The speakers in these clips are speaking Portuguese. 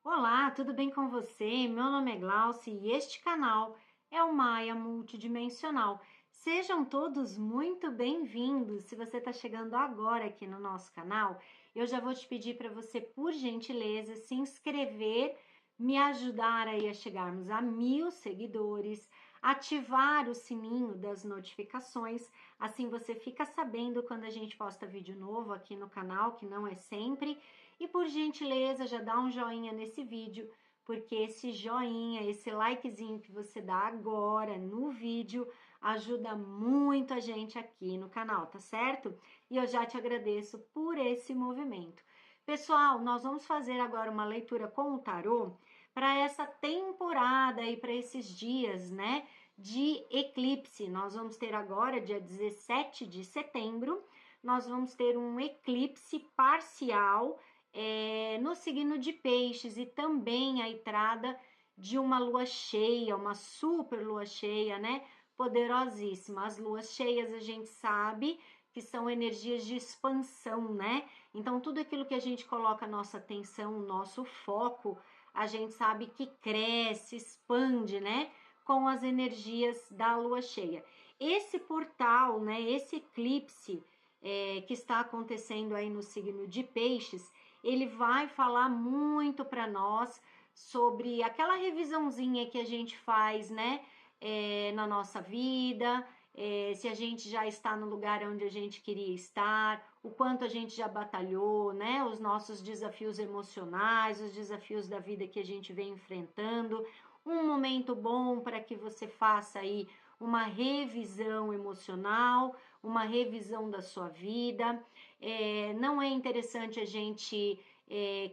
Olá, tudo bem com você? Meu nome é Glauci e este canal é o Maia Multidimensional. Sejam todos muito bem-vindos. Se você está chegando agora aqui no nosso canal, eu já vou te pedir para você, por gentileza, se inscrever, me ajudar aí a chegarmos a 1000 seguidores, ativar o sininho das notificações, assim você fica sabendo quando a gente posta vídeo novo aqui no canal, que não é sempre. E por gentileza, já dá um joinha nesse vídeo, porque esse joinha, esse likezinho que você dá agora no vídeo, ajuda muito a gente aqui no canal, tá certo? E eu já te agradeço por esse movimento. Pessoal, nós vamos fazer agora uma leitura com o tarô para essa temporada e para esses dias, né, de eclipse. Nós vamos ter agora, dia 17 de setembro, nós vamos ter um eclipse parcial no signo de Peixes e também a entrada de uma lua cheia, uma super lua cheia, né? Poderosíssima. As luas cheias a gente sabe que são energias de expansão, né? Então, tudo aquilo que a gente coloca a nossa atenção, o nosso foco, a gente sabe que cresce, expande, né? Com as energias da lua cheia. Esse portal, né? Esse eclipse que está acontecendo aí no signo de Peixes, ele vai falar muito para nós sobre aquela revisãozinha que a gente faz, né, na nossa vida, se a gente já está no lugar onde a gente queria estar, o quanto a gente já batalhou, né, os nossos desafios emocionais, os desafios da vida que a gente vem enfrentando, um momento bom para que você faça aí uma revisão emocional, uma revisão da sua vida. Não é interessante a gente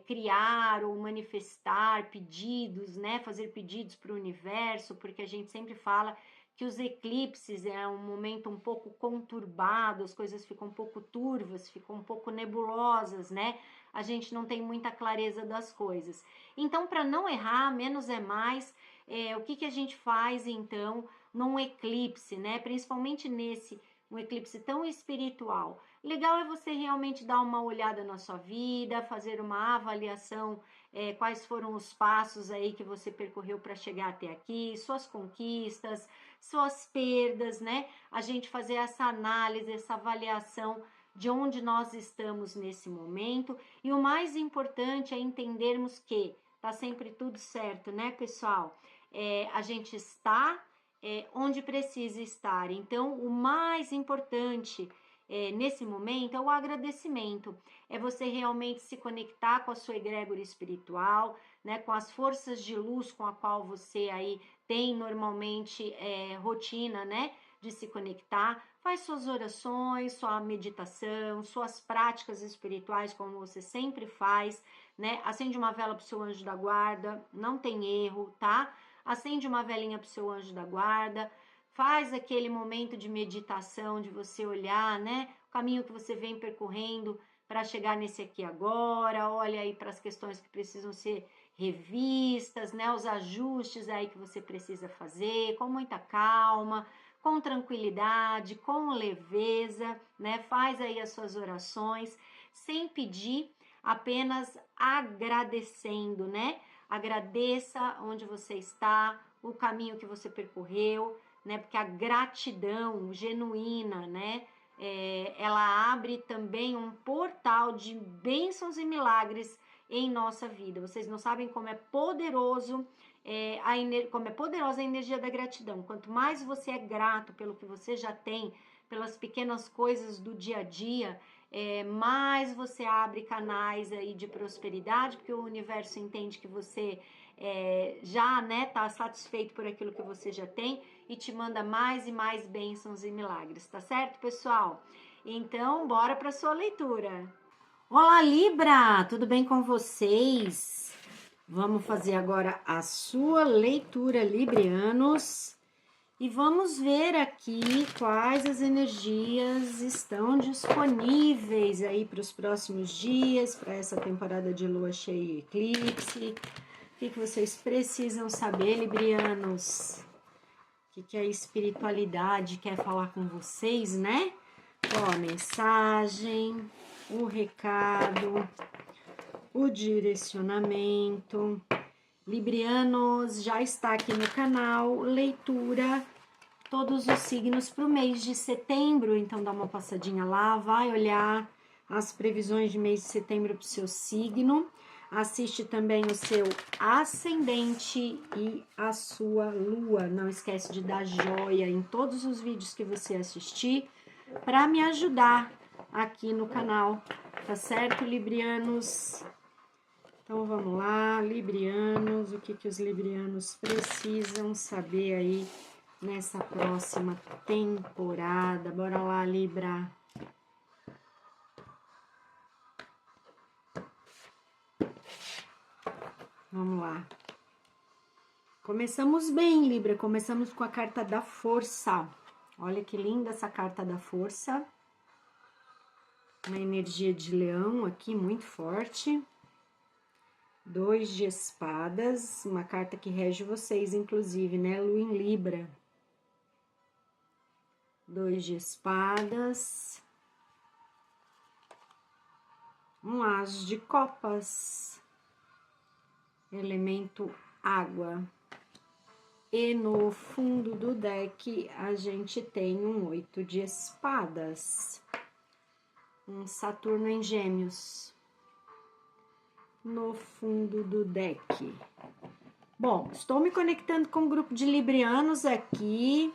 criar ou manifestar pedidos, né? Fazer pedidos para o universo, porque a gente sempre fala que os eclipses é um momento um pouco conturbado, as coisas ficam um pouco turvas, ficam um pouco nebulosas, né? A gente não tem muita clareza das coisas. Então, para não errar, menos é mais, o que a gente faz então num eclipse, né? Principalmente nesse um eclipse tão espiritual. Legal é você realmente dar uma olhada na sua vida, fazer uma avaliação, quais foram os passos aí que você percorreu para chegar até aqui, suas conquistas, suas perdas, né? A gente fazer essa análise, essa avaliação de onde nós estamos nesse momento. E o mais importante é entendermos que tá sempre tudo certo, né, pessoal? A gente está onde precisa estar. Então, o mais importante nesse momento é o agradecimento, é você realmente se conectar com a sua egrégora espiritual, né, com as forças de luz com a qual você aí tem normalmente rotina, né, de se conectar. Faz suas orações, sua meditação, suas práticas espirituais como você sempre faz, né? Acende uma vela para o seu anjo da guarda, não tem erro, tá? Acende uma velinha para o seu anjo da guarda, faz aquele momento de meditação, de você olhar, né, o caminho que você vem percorrendo para chegar nesse aqui agora, olha aí para as questões que precisam ser revistas, né, os ajustes aí que você precisa fazer, com muita calma, com tranquilidade, com leveza, né, faz aí as suas orações, sem pedir, apenas agradecendo, né, agradeça onde você está, o caminho que você percorreu, né? Porque a gratidão genuína, né? Ela abre também um portal de bênçãos e milagres em nossa vida. Vocês não sabem como é poderoso como é poderosa a energia da gratidão. Quanto mais você é grato pelo que você já tem, pelas pequenas coisas do dia a dia, mais você abre canais aí de prosperidade, porque o universo entende que você já, né, tá satisfeito por aquilo que você já tem e te manda mais e mais bênçãos e milagres, tá certo, pessoal? Então, bora para sua leitura. Olá, Libra, tudo bem com vocês? Vamos fazer agora a sua leitura, librianos. E vamos ver aqui quais as energias estão disponíveis aí para os próximos dias, para essa temporada de lua cheia e eclipse. O que vocês precisam saber, librianos? O que a espiritualidade quer falar com vocês, né? Ó, a mensagem, o recado, o direcionamento. Librianos, já está aqui no canal, leitura, todos os signos para o mês de setembro. Então, dá uma passadinha lá, vai olhar as previsões de mês de setembro para o seu signo. Assiste também o seu ascendente e a sua lua. Não esquece de dar joia em todos os vídeos que você assistir para me ajudar aqui no canal, tá certo, librianos? Então, vamos lá, librianos, o que os librianos precisam saber aí nessa próxima temporada. Bora lá, Libra. Vamos lá. Começamos bem, Libra, começamos com a carta da força. Olha que linda essa carta da força. Uma energia de leão aqui, muito forte. 2 de espadas, uma carta que rege vocês, inclusive, né? Lua em Libra. 2 de espadas. Um as de copas. Elemento água. E no fundo do deck, a gente tem um 8 de espadas. Um Saturno em Gêmeos. No fundo do deck. Bom, estou me conectando com um grupo de librianos aqui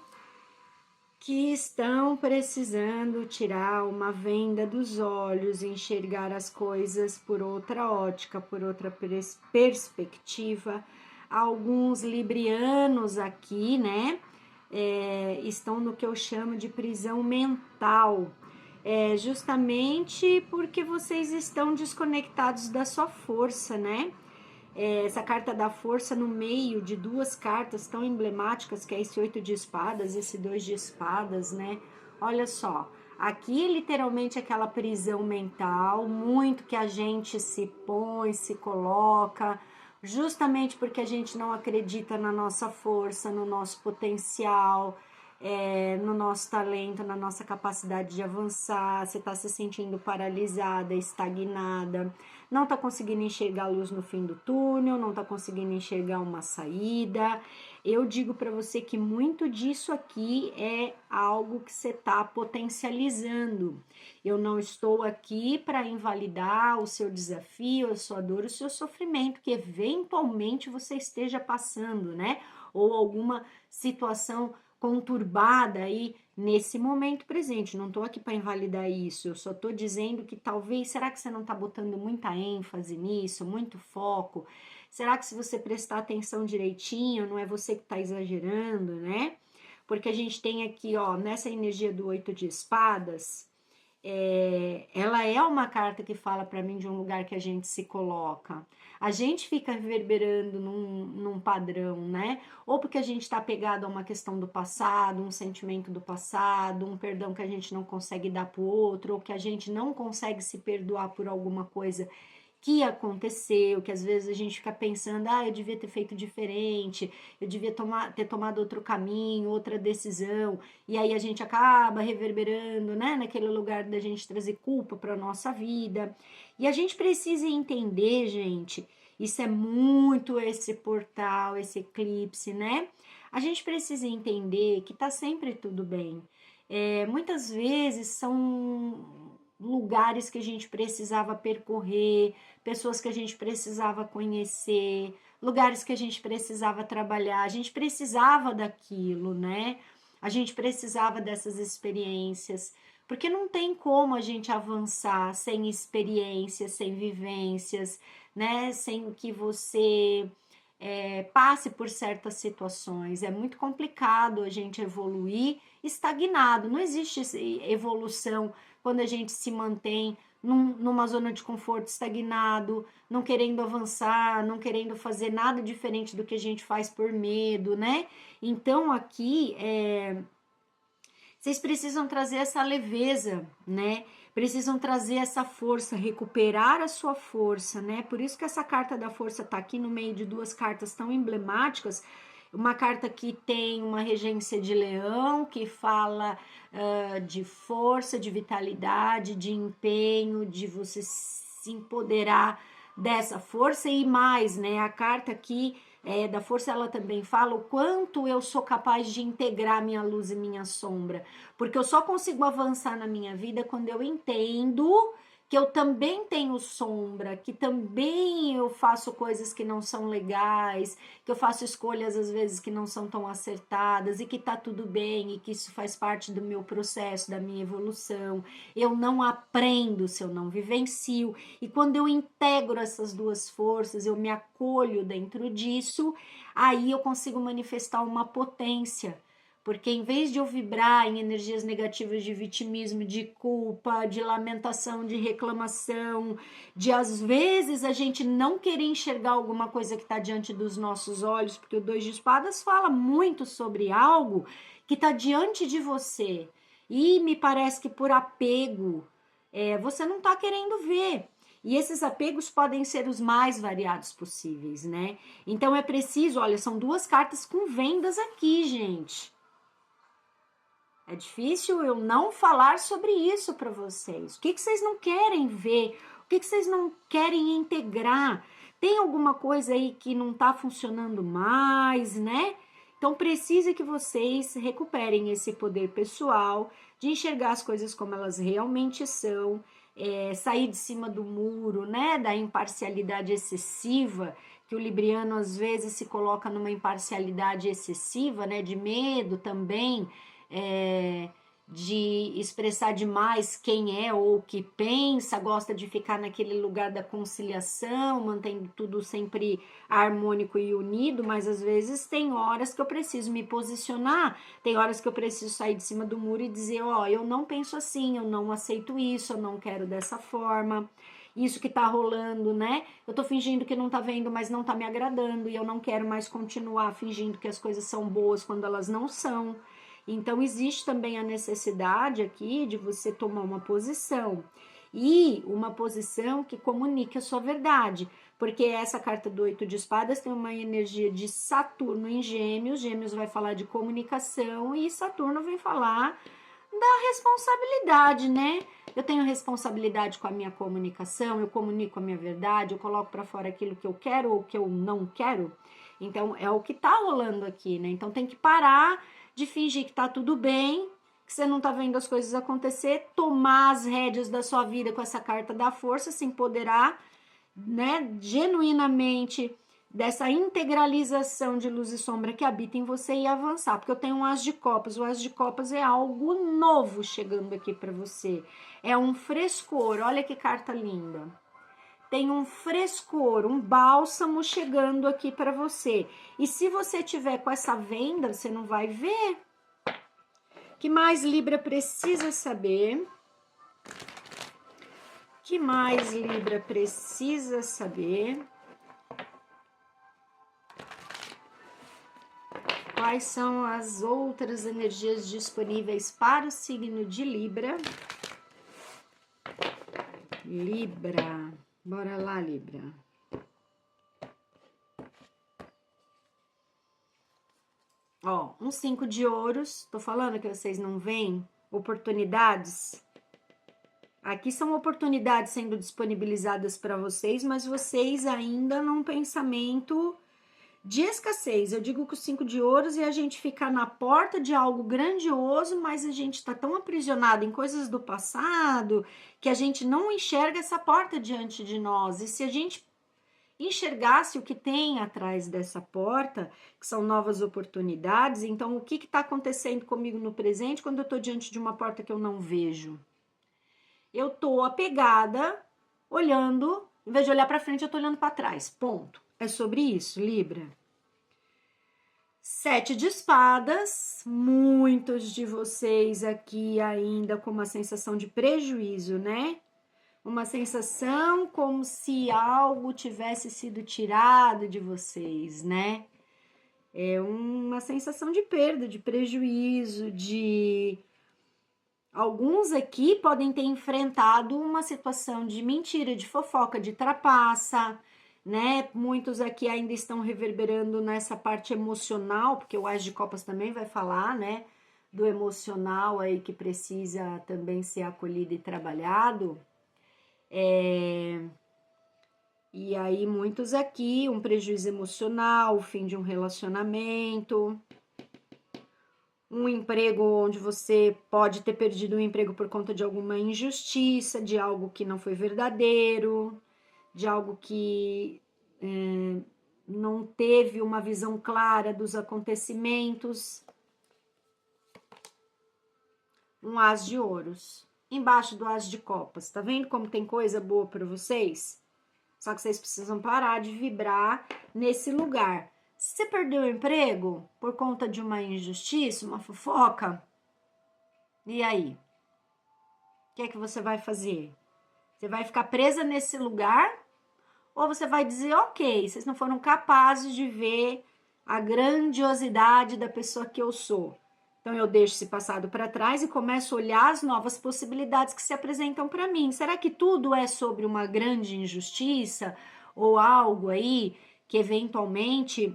que estão precisando tirar uma venda dos olhos, enxergar as coisas por outra ótica, por outra perspectiva. Alguns librianos aqui, né, estão no que eu chamo de prisão mental. Justamente porque vocês estão desconectados da sua força, né? Essa carta da força no meio de 2 cartas tão emblemáticas, que é esse 8 de espadas, esse 2 de espadas, né? Olha só, aqui literalmente aquela prisão mental, muito que a gente se põe, se coloca, justamente porque a gente não acredita na nossa força, no nosso potencial, no nosso talento, na nossa capacidade de avançar. Você está se sentindo paralisada, estagnada, não está conseguindo enxergar a luz no fim do túnel, não está conseguindo enxergar uma saída. Eu digo para você que muito disso aqui é algo que você está potencializando. Eu não estou aqui para invalidar o seu desafio, a sua dor, o seu sofrimento, que eventualmente você esteja passando, né? Ou alguma situação conturbada aí nesse momento presente. Não estou aqui para invalidar isso, eu só estou dizendo que talvez, será que você não está botando muita ênfase nisso, muito foco? Será que se você prestar atenção direitinho, não é você que está exagerando, né? Porque a gente tem aqui, ó, nessa energia do 8 de espadas, ela é uma carta que fala para mim de um lugar que a gente se coloca. A gente fica reverberando num padrão, né? Ou porque a gente está apegado a uma questão do passado, um sentimento do passado, um perdão que a gente não consegue dar para o outro, ou que a gente não consegue se perdoar por alguma coisa que aconteceu, que às vezes a gente fica pensando, eu devia ter feito diferente, eu devia ter tomado outro caminho, outra decisão, e aí a gente acaba reverberando, né, naquele lugar da gente trazer culpa para nossa vida. E a gente precisa entender, gente, isso é muito esse portal, esse eclipse, né? A gente precisa entender que tá sempre tudo bem. Muitas vezes são lugares que a gente precisava percorrer, pessoas que a gente precisava conhecer, lugares que a gente precisava trabalhar, a gente precisava daquilo, né? A gente precisava dessas experiências, porque não tem como a gente avançar sem experiências, sem vivências, né? Sem que você passe por certas situações. É muito complicado a gente evoluir estagnado. Não existe evolução quando a gente se mantém numa zona de conforto, estagnado, não querendo avançar, não querendo fazer nada diferente do que a gente faz por medo, né? Então aqui vocês precisam trazer essa leveza, né? Precisam trazer essa força, recuperar a sua força, né? Por isso que essa carta da força tá aqui no meio de 2 cartas tão emblemáticas. Uma carta que tem uma regência de leão, que fala de força, de vitalidade, de empenho, de você se empoderar dessa força e mais, né? A carta aqui da força, ela também fala o quanto eu sou capaz de integrar minha luz e minha sombra, porque eu só consigo avançar na minha vida quando eu entendo que eu também tenho sombra, que também eu faço coisas que não são legais, que eu faço escolhas às vezes que não são tão acertadas e que tá tudo bem e que isso faz parte do meu processo, da minha evolução. Eu não aprendo se eu não vivencio. E quando eu integro essas duas forças, eu me acolho dentro disso, aí eu consigo manifestar uma potência. Porque em vez de eu vibrar em energias negativas de vitimismo, de culpa, de lamentação, de reclamação, de às vezes a gente não querer enxergar alguma coisa que está diante dos nossos olhos, porque o Dois de Espadas fala muito sobre algo que está diante de você. E me parece que por apego, você não está querendo ver. E esses apegos podem ser os mais variados possíveis, né? Então é preciso, olha, são duas cartas com vendas aqui, gente. É difícil eu não falar sobre isso para vocês. O que vocês não querem ver? O que vocês não querem integrar? Tem alguma coisa aí que não está funcionando mais, né? Então precisa que vocês recuperem esse poder pessoal de enxergar as coisas como elas realmente são, sair de cima do muro, né? Da imparcialidade excessiva, que o libriano às vezes se coloca numa imparcialidade excessiva, né? De medo também, de expressar demais quem é ou o que pensa, gosta de ficar naquele lugar da conciliação, mantendo tudo sempre harmônico e unido, mas às vezes tem horas que eu preciso me posicionar, tem horas que eu preciso sair de cima do muro e dizer, ó, eu não penso assim, eu não aceito isso, eu não quero dessa forma. Isso que tá rolando, né? Eu tô fingindo que não tá vendo, mas não tá me agradando, e eu não quero mais continuar fingindo que as coisas são boas quando elas não são. Então, existe também a necessidade aqui de você tomar uma posição. E uma posição que comunique a sua verdade. Porque essa carta do 8 de espadas tem uma energia de Saturno em Gêmeos. Gêmeos vai falar de comunicação e Saturno vem falar da responsabilidade, né? Eu tenho responsabilidade com a minha comunicação, eu comunico a minha verdade, eu coloco para fora aquilo que eu quero ou que eu não quero. Então, é o que tá rolando aqui, né? Então, tem que parar de fingir que tá tudo bem, que você não tá vendo as coisas acontecer, tomar as rédeas da sua vida com essa carta da força, se empoderar, né, genuinamente dessa integralização de luz e sombra que habita em você e avançar, porque eu tenho um as de copas, o as de copas é algo novo chegando aqui para você, é um frescor, olha que carta linda. Tem um frescor, um bálsamo chegando aqui para você. E se você tiver com essa venda, você não vai ver. Que mais Libra precisa saber? Que mais Libra precisa saber? Quais são as outras energias disponíveis para o signo de Libra? Libra. Bora lá, Libra. Ó, um 5 de ouros. Tô falando que vocês não veem oportunidades. Aqui são oportunidades sendo disponibilizadas para vocês, mas vocês ainda num pensamento de escassez. Eu digo que o 5 de ouros é a gente ficar na porta de algo grandioso, mas a gente tá tão aprisionado em coisas do passado que a gente não enxerga essa porta diante de nós. E se a gente enxergasse o que tem atrás dessa porta, que são novas oportunidades, então o que está acontecendo comigo no presente quando eu estou diante de uma porta que eu não vejo? Eu estou apegada, olhando, em vez de olhar para frente, eu estou olhando para trás. Ponto. É sobre isso, Libra. 7 de espadas, muitos de vocês aqui ainda com uma sensação de prejuízo, né? Uma sensação como se algo tivesse sido tirado de vocês, né? É uma sensação de perda, de prejuízo, de... Alguns aqui podem ter enfrentado uma situação de mentira, de fofoca, de trapaça, né? Muitos aqui ainda estão reverberando nessa parte emocional, porque o As de Copas também vai falar, né? Do emocional aí que precisa também ser acolhido e trabalhado. E aí, muitos aqui, um prejuízo emocional, o fim de um relacionamento, um emprego onde você pode ter perdido o emprego por conta de alguma injustiça, de algo que não foi verdadeiro, de algo que não teve uma visão clara dos acontecimentos. Um as de ouros. Embaixo do as de copas. Tá vendo como tem coisa boa para vocês? Só que vocês precisam parar de vibrar nesse lugar. Se você perdeu o emprego por conta de uma injustiça, uma fofoca, e aí? O que é que você vai fazer? Você vai ficar presa nesse lugar? Ou você vai dizer, ok, vocês não foram capazes de ver a grandiosidade da pessoa que eu sou. Então eu deixo esse passado para trás e começo a olhar as novas possibilidades que se apresentam para mim. Será que tudo é sobre uma grande injustiça ou algo aí que eventualmente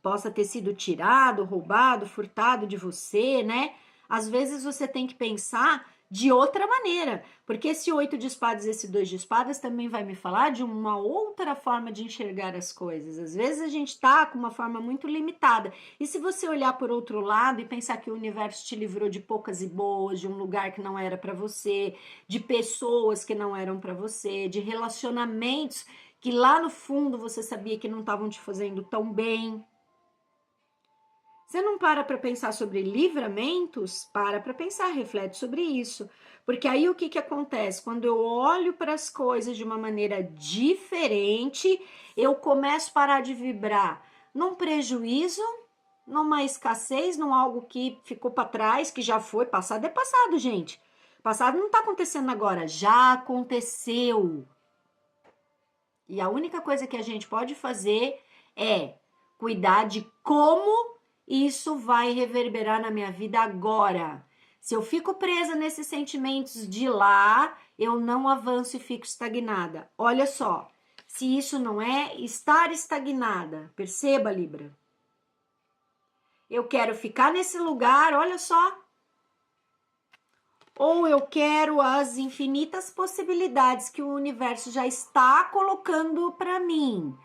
possa ter sido tirado, roubado, furtado de você, né? Às vezes você tem que pensar de outra maneira, porque esse 8 de espadas, esse 2 de espadas também vai me falar de uma outra forma de enxergar as coisas. Às vezes a gente tá com uma forma muito limitada. E se você olhar por outro lado e pensar que o universo te livrou de poucas e boas, de um lugar que não era para você, de pessoas que não eram para você, de relacionamentos que lá no fundo você sabia que não estavam te fazendo tão bem. Você não para pensar sobre livramentos? Para pensar, reflete sobre isso. Porque aí o que acontece? Quando eu olho para as coisas de uma maneira diferente, eu começo a parar de vibrar num prejuízo, numa escassez, num algo que ficou para trás, que já foi, passado é passado, gente. Passado não está acontecendo agora, já aconteceu. E a única coisa que a gente pode fazer é cuidar de como isso vai reverberar na minha vida agora. Se eu fico presa nesses sentimentos de lá, eu não avanço e fico estagnada. Olha só, se isso não é estar estagnada, perceba, Libra. Eu quero ficar nesse lugar, olha só. Ou eu quero as infinitas possibilidades que o universo já está colocando para mim.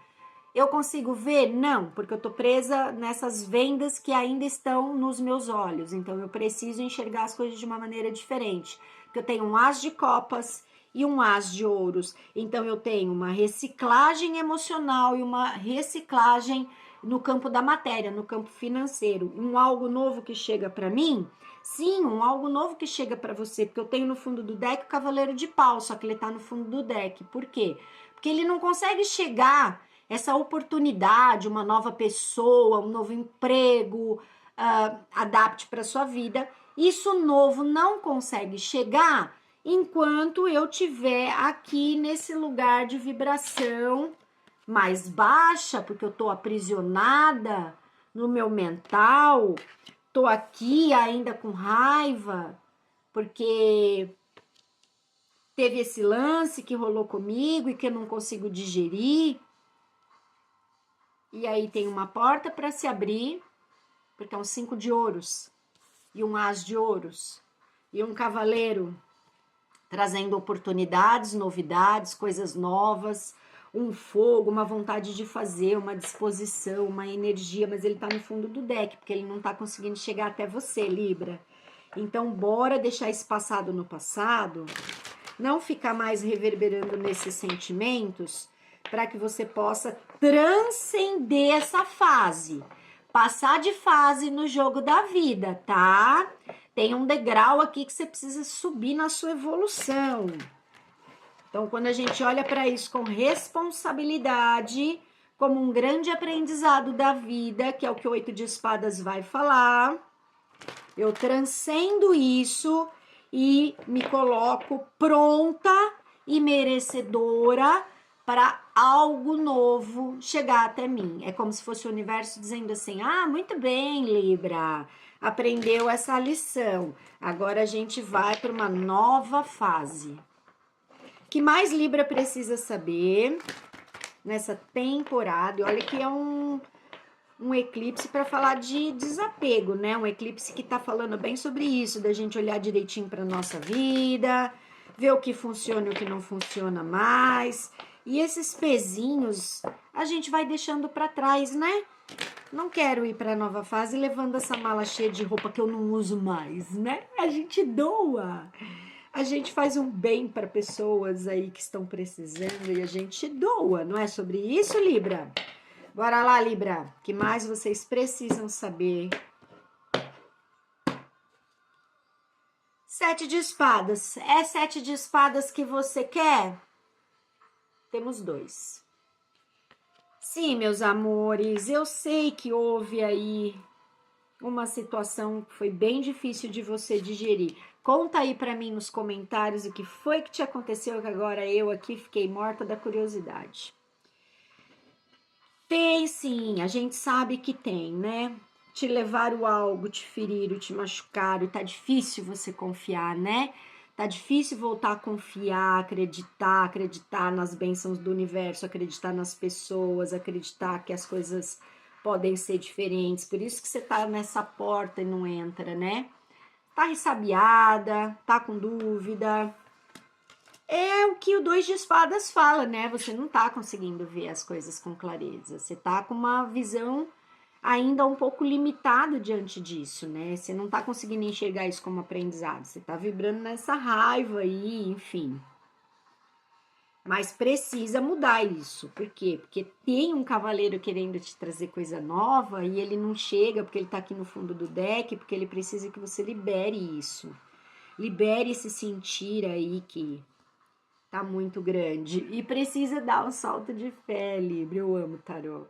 Eu consigo ver? Não, porque eu tô presa nessas vendas que ainda estão nos meus olhos. Então, eu preciso enxergar as coisas de uma maneira diferente. Porque eu tenho um as de copas e um as de ouros. Então, eu tenho uma reciclagem emocional e uma reciclagem no campo da matéria, no campo financeiro. Um algo novo que chega para mim? Sim, um algo novo que chega para você. Porque eu tenho no fundo do deck o Cavaleiro de Paus, só que ele tá no fundo do deck. Por quê? Porque ele não consegue chegar essa oportunidade, uma nova pessoa, um novo emprego, adapte para sua vida. Isso novo não consegue chegar enquanto eu tiver aqui nesse lugar de vibração mais baixa, porque eu tô aprisionada no meu mental, tô aqui ainda com raiva, porque teve esse lance que rolou comigo e que eu não consigo digerir. E aí tem uma porta para se abrir, porque é um 5 de ouros, e um as de ouros, e um cavaleiro, trazendo oportunidades, novidades, coisas novas, um fogo, uma vontade de fazer, uma disposição, uma energia, mas ele tá no fundo do deck, porque ele não tá conseguindo chegar até você, Libra. Então, bora deixar esse passado no passado, não ficar mais reverberando nesses sentimentos, para que você possa transcender essa fase, passar de fase no jogo da vida, tá? Tem um degrau aqui que você precisa subir na sua evolução. Então, quando a gente olha para isso com responsabilidade, como um grande aprendizado da vida, que é o que o 8 de espadas vai falar, eu transcendo isso e me coloco pronta e merecedora para algo novo chegar até mim. É como se fosse o universo dizendo assim, muito bem, Libra, aprendeu essa lição. Agora a gente vai para uma nova fase. O que mais Libra precisa saber nessa temporada? E olha que é um eclipse para falar de desapego, né? Um eclipse que tá falando bem sobre isso, da gente olhar direitinho para nossa vida, ver o que funciona e o que não funciona mais. E esses pezinhos a gente vai deixando para trás, né? Não quero ir para a nova fase levando essa mala cheia de roupa que eu não uso mais, né? A gente doa. A gente faz um bem para pessoas aí que estão precisando e a gente doa, não é sobre isso, Libra? Bora lá, Libra. O que mais vocês precisam saber? 7 de espadas. É 7 de espadas que você quer? Temos 2. Sim, meus amores, eu sei que houve aí uma situação que foi bem difícil de você digerir. Conta aí pra mim nos comentários o que foi que te aconteceu, que agora eu aqui fiquei morta da curiosidade. Tem sim, a gente sabe que tem, né? Te levaram algo, te feriram, te machucaram, tá difícil você confiar, né? Tá difícil voltar a confiar, acreditar nas bênçãos do universo, acreditar nas pessoas, acreditar que as coisas podem ser diferentes. Por isso que você tá nessa porta e não entra, né? Tá ressabiada, tá com dúvida. É o que o 2 de espadas fala, né? Você não tá conseguindo ver as coisas com clareza. Você tá com uma visão ainda um pouco limitado diante disso, né? Você não tá conseguindo enxergar isso como aprendizado. Você tá vibrando nessa raiva aí, enfim. Mas precisa mudar isso. Por quê? Porque tem um cavaleiro querendo te trazer coisa nova e ele não chega porque ele tá aqui no fundo do deck, porque ele precisa que você libere isso. Libere esse sentir aí que tá muito grande. E precisa dar um salto de fé, Libra. Eu amo tarô.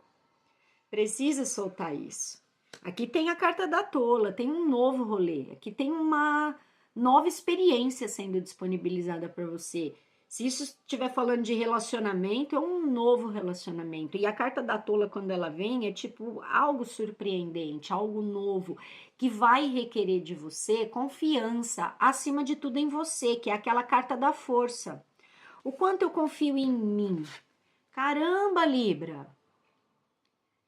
Precisa soltar isso. Aqui tem a carta da tola, tem um novo rolê. Aqui tem uma nova experiência sendo disponibilizada para você. Se isso estiver falando de relacionamento, é um novo relacionamento. E a carta da tola, quando ela vem, é tipo algo surpreendente, algo novo, que vai requerer de você confiança, acima de tudo em você, que é aquela carta da força. O quanto eu confio em mim? Caramba, Libra!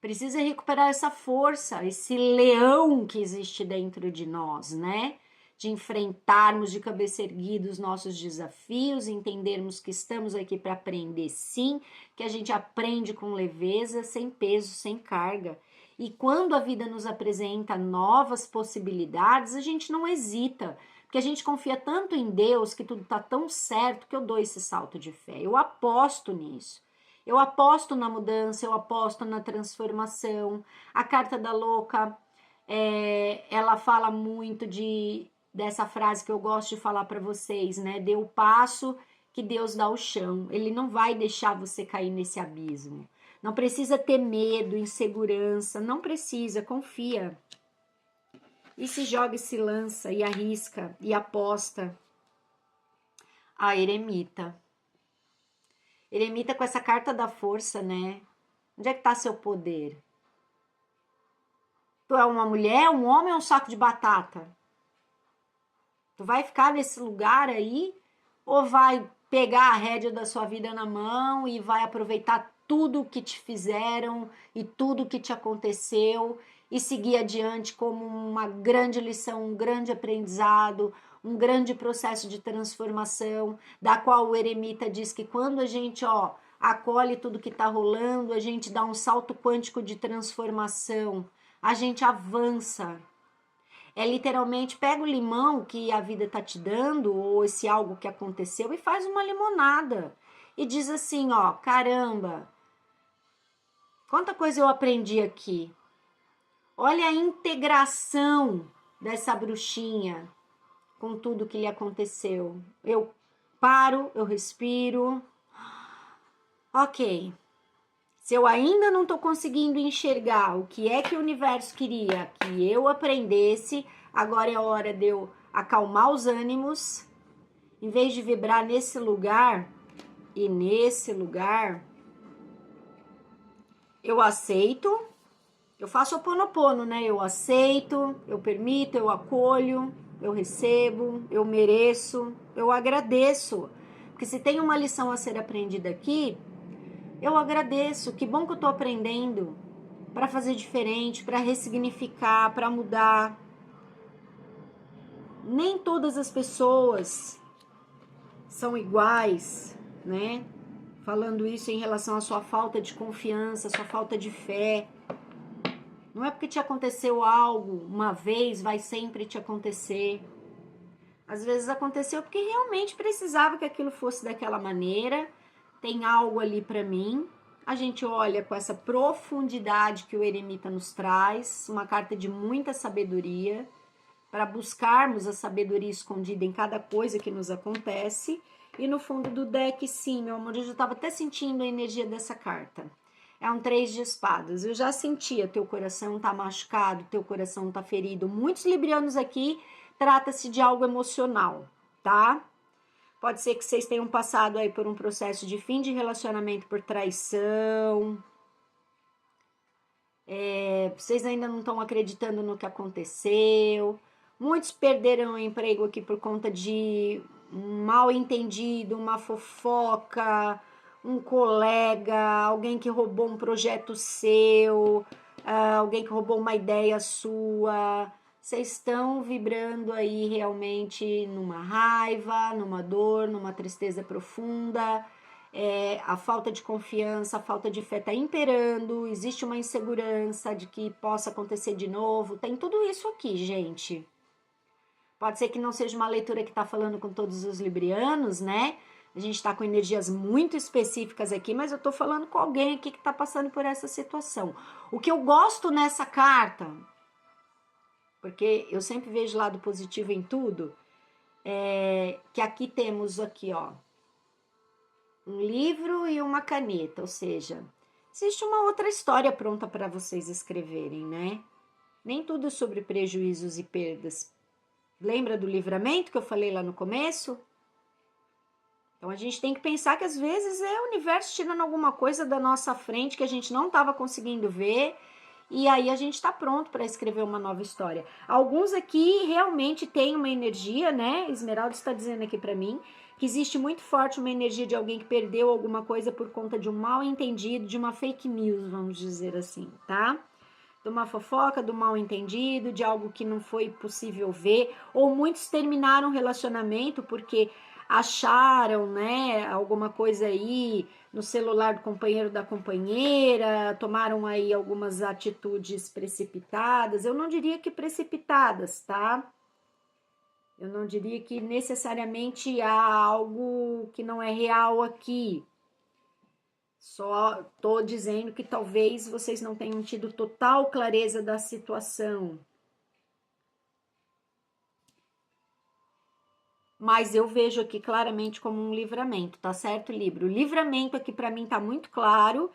Precisa recuperar essa força, esse leão que existe dentro de nós, né? De enfrentarmos de cabeça erguida os nossos desafios, entendermos que estamos aqui para aprender sim, que a gente aprende com leveza, sem peso, sem carga. E quando a vida nos apresenta novas possibilidades, a gente não hesita, porque a gente confia tanto em Deus que tudo está tão certo que eu dou esse salto de fé. Eu aposto nisso. Eu aposto na mudança, eu aposto na transformação. A carta da louca, ela fala muito dessa frase que eu gosto de falar para vocês, né? Dê o passo que Deus dá o chão. Ele não vai deixar você cair nesse abismo. Não precisa ter medo, insegurança, não precisa, confia. E se joga e se lança, e arrisca, e aposta. A eremita. Eremita com essa carta da força, né? Onde é que tá seu poder? Tu é uma mulher, um homem ou um saco de batata? Tu vai ficar nesse lugar aí? Ou vai pegar a rédea da sua vida na mão e vai aproveitar tudo que te fizeram e tudo que te aconteceu e seguir adiante como uma grande lição, um grande aprendizado, um grande processo de transformação, da qual o eremita diz que quando a gente, acolhe tudo que está rolando, a gente dá um salto quântico de transformação, a gente avança. É literalmente pega o limão que a vida tá te dando, ou esse algo que aconteceu, e faz uma limonada. E diz assim, caramba, quanta coisa eu aprendi aqui. Olha a integração dessa bruxinha com tudo que lhe aconteceu. Eu paro, eu respiro. Ok. Se eu ainda não estou conseguindo enxergar o que é que o universo queria que eu aprendesse, agora é hora de eu acalmar os ânimos, em vez de vibrar nesse lugar, e nesse lugar, eu aceito, eu faço Ho'oponopono, né? Eu aceito, eu permito, eu acolho, eu recebo, eu mereço, eu agradeço. Porque se tem uma lição a ser aprendida aqui, eu agradeço, que bom que eu tô aprendendo para fazer diferente, para ressignificar, para mudar. Nem todas as pessoas são iguais, né? falando isso em relação à sua falta de confiança, sua falta de fé. Não é porque te aconteceu algo uma vez, vai sempre te acontecer. Às vezes aconteceu porque realmente precisava que aquilo fosse daquela maneira. Tem algo ali para mim. A gente olha com essa profundidade que o eremita nos traz, uma carta de muita sabedoria, para buscarmos a sabedoria escondida em cada coisa que nos acontece. E no fundo do deck, sim, meu amor, eu já estava até sentindo a energia dessa carta. É um 3 de espadas. Eu já sentia, teu coração tá machucado, teu coração tá ferido. Muitos librianos aqui, trata-se de algo emocional, tá? Pode ser que vocês tenham passado aí por um processo de fim de relacionamento por traição. Vocês ainda não estão acreditando no que aconteceu. Muitos perderam o emprego aqui por conta de um mal entendido, uma fofoca, um colega, alguém que roubou um projeto seu, alguém que roubou uma ideia sua. Vocês estão vibrando aí realmente numa raiva, numa dor, numa tristeza profunda. A falta de confiança, a falta de fé está imperando, existe uma insegurança de que possa acontecer de novo. Tem tudo isso aqui, gente. Pode ser que não seja uma leitura que está falando com todos os librianos, né? A gente está com energias muito específicas aqui, mas eu estou falando com alguém aqui que está passando por essa situação. O que eu gosto nessa carta, porque eu sempre vejo lado positivo em tudo, que aqui temos aqui, ó, um livro e uma caneta, ou seja, existe uma outra história pronta para vocês escreverem, né? Nem tudo sobre prejuízos e perdas. Lembra do livramento que eu falei lá no começo? Então a gente tem que pensar que às vezes é o universo tirando alguma coisa da nossa frente que a gente não estava conseguindo ver, e aí a gente está pronto para escrever uma nova história. Alguns aqui realmente têm uma energia, né? Esmeralda está dizendo aqui para mim que existe muito forte uma energia de alguém que perdeu alguma coisa por conta de um mal entendido, de uma fake news, vamos dizer assim, tá? De uma fofoca, do mal entendido, de algo que não foi possível ver, ou muitos terminaram o relacionamento porque acharam, né, alguma coisa aí no celular do companheiro da companheira, tomaram aí algumas atitudes precipitadas. Eu não diria que precipitadas, tá? Eu não diria que necessariamente há algo que não é real aqui. Só tô dizendo que talvez vocês não tenham tido total clareza da situação. Mas eu vejo aqui claramente como um livramento, tá certo, Libra? O livramento aqui para mim tá muito claro.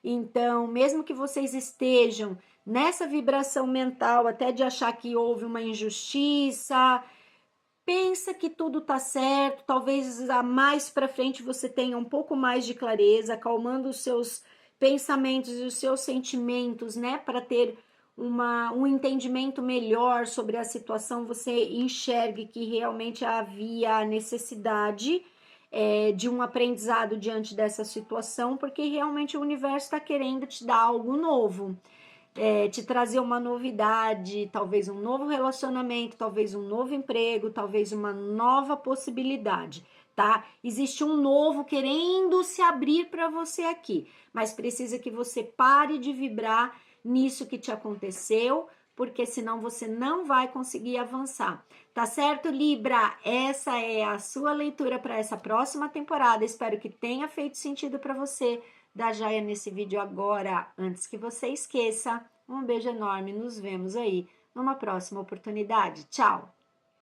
Então, mesmo que vocês estejam nessa vibração mental até de achar que houve uma injustiça, pensa que tudo tá certo, talvez mais para frente você tenha um pouco mais de clareza, acalmando os seus pensamentos e os seus sentimentos, né, para ter um entendimento melhor sobre a situação, você enxergue que realmente havia a necessidade de um aprendizado diante dessa situação, porque realmente o universo está querendo te dar algo novo. Te trazer uma novidade, talvez um novo relacionamento, talvez um novo emprego, talvez uma nova possibilidade, tá? Existe um novo querendo se abrir para você aqui, mas precisa que você pare de vibrar nisso que te aconteceu, porque senão você não vai conseguir avançar. Tá certo, Libra? Essa é a sua leitura para essa próxima temporada. Espero que tenha feito sentido para você. Dá joia nesse vídeo agora, antes que você esqueça. Um beijo enorme, nos vemos aí numa próxima oportunidade. Tchau!